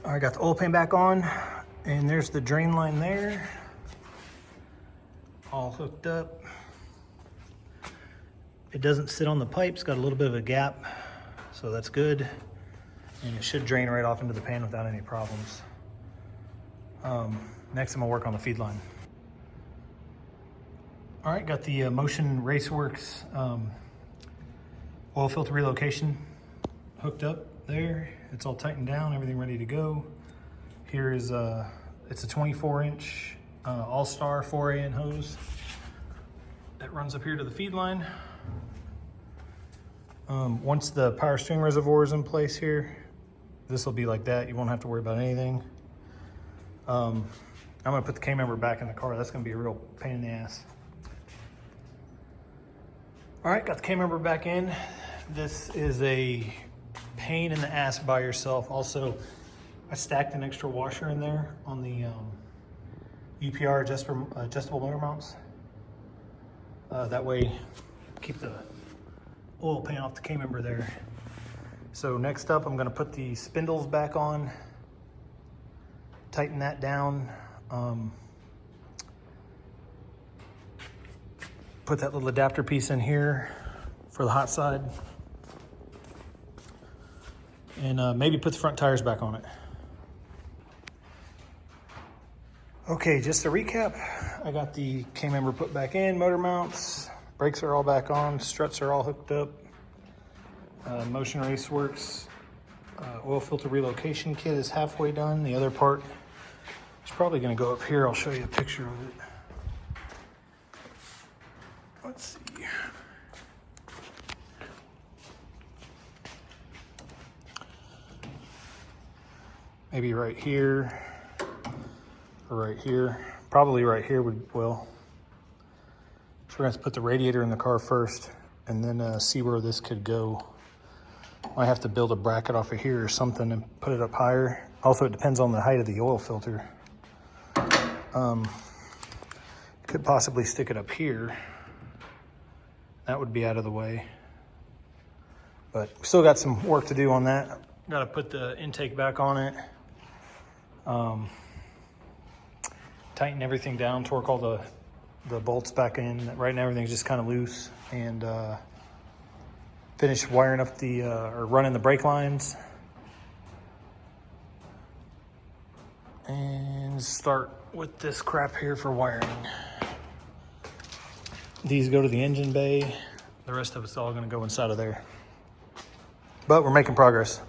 All right, got the oil pan back on, and there's the drain line there, all hooked up. It doesn't sit on the pipes, got a little bit of a gap, so that's good. And it should drain right off into the pan without any problems. Next, I'm gonna work on the feed line. All right, got the Motion Raceworks oil filter relocation hooked up there. It's all tightened down, everything ready to go. Here is it's a 24-inch Allstar 4AN hose that runs up here to the feed line. Once the power steering reservoir is in place here, this will be like that. You won't have to worry about anything. I'm gonna put the K-member back in the car. That's gonna be a real pain in the ass. All right, got the K-member back in. This is a pain in the ass by yourself. Also, I stacked an extra washer in there on the UPR adjustable motor mounts. That way, keep the oil pan off the K-member there. So next up, I'm gonna put the spindles back on, tighten that down, put that little adapter piece in here for the hot side, and maybe put the front tires back on it. Okay, just to recap, I got the K-member put back in, motor mounts, brakes are all back on, struts are all hooked up. Motion Raceworks oil filter relocation kit is halfway done. The other part is probably gonna go up here. I'll show you a picture of it. Let's see. Maybe right here or right here. Probably right here will. So we're gonna have to put the radiator in the car first and then see where this could go. I have to build a bracket off of here or something and put it up higher. Also, it depends on the height of the oil filter. Could possibly stick it up here. That would be out of the way. But we still got some work to do on that. Got to put the intake back on it. Tighten everything down, torque all the bolts back in. Right now everything's just kind of loose, and finish wiring up the or running the brake lines, and start with this crap here for wiring. These go to the engine bay. The rest of it's all going to go inside of there, but we're making progress.